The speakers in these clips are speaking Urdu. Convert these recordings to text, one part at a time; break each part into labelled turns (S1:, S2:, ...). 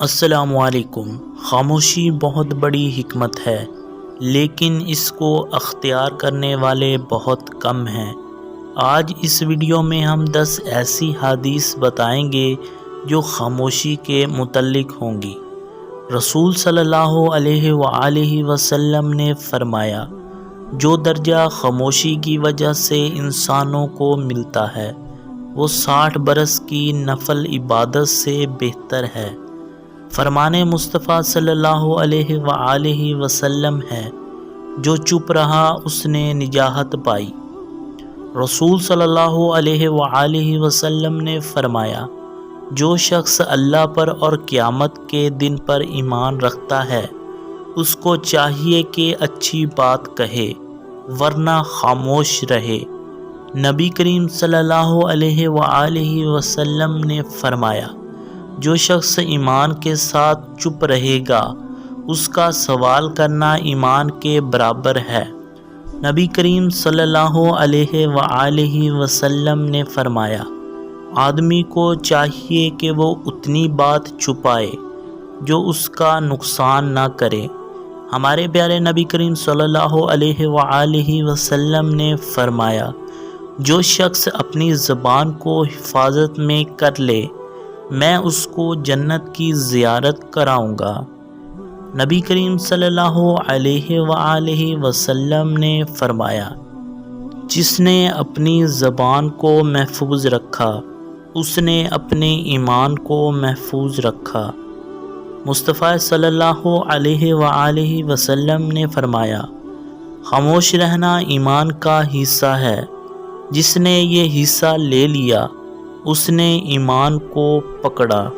S1: السلام علیکم۔ خاموشی بہت بڑی حکمت ہے، لیکن اس کو اختیار کرنے والے بہت کم ہیں۔ آج اس ویڈیو میں ہم 10 ایسی حدیث بتائیں گے جو خاموشی کے متعلق ہوں گی۔ رسول صلی اللہ علیہ وآلہ وسلم نے فرمایا، جو درجہ خاموشی کی وجہ سے انسانوں کو ملتا ہے وہ 60 برس کی نفل عبادت سے بہتر ہے۔ فرمان مصطفیٰ صلی اللہ علیہ وآلہ وسلم ہے، جو چپ رہا اس نے نجات پائی۔ رسول صلی اللہ علیہ وآلہ وسلم نے فرمایا، جو شخص اللہ پر اور قیامت کے دن پر ایمان رکھتا ہے اس کو چاہیے کہ اچھی بات کہے ورنہ خاموش رہے۔ نبی کریم صلی اللہ علیہ وآلہ وسلم نے فرمایا، جو شخص ایمان کے ساتھ چپ رہے گا اس کا سوال کرنا ایمان کے برابر ہے۔ نبی کریم صلی اللہ علیہ وآلہ وسلم نے فرمایا، آدمی کو چاہیے کہ وہ اتنی بات چھپائے جو اس کا نقصان نہ کرے۔ ہمارے پیارے نبی کریم صلی اللہ علیہ وآلہ وسلم نے فرمایا، جو شخص اپنی زبان کو حفاظت میں کر لے میں اس کو جنت کی زیارت کراؤں گا۔ نبی کریم صلی اللہ علیہ وآلہ وسلم نے فرمایا، جس نے اپنی زبان کو محفوظ رکھا اس نے اپنے ایمان کو محفوظ رکھا۔ مصطفیٰ صلی اللہ علیہ وآلہ وسلم نے فرمایا، خاموش رہنا ایمان کا حصہ ہے، جس نے یہ حصہ لے لیا اس نے ایمان کو پکڑا۔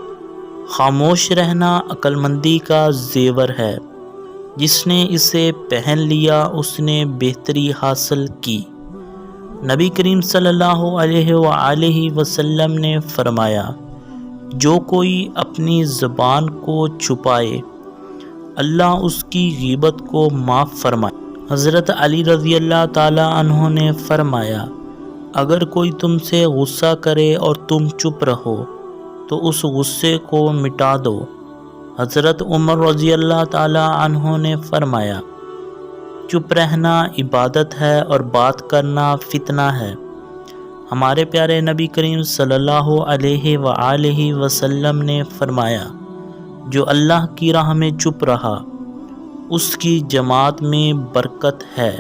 S1: خاموش رہنا عقل مندی کا زیور ہے، جس نے اسے پہن لیا اس نے بہتری حاصل کی۔ نبی کریم صلی اللہ علیہ وآلہ وسلم نے فرمایا، جو کوئی اپنی زبان کو چھپائے اللہ اس کی غیبت کو معاف فرمائے۔ حضرت علی رضی اللہ تعالی عنہ نے فرمایا، اگر کوئی تم سے غصہ کرے اور تم چپ رہو تو اس غصے کو مٹا دو۔ حضرت عمر رضی اللہ تعالی عنہ نے فرمایا، چپ رہنا عبادت ہے اور بات کرنا فتنہ ہے۔ ہمارے پیارے نبی کریم صلی اللہ علیہ وآلہ وسلم نے فرمایا، جو اللہ کی راہ میں چپ رہا اس کی جماعت میں برکت ہے۔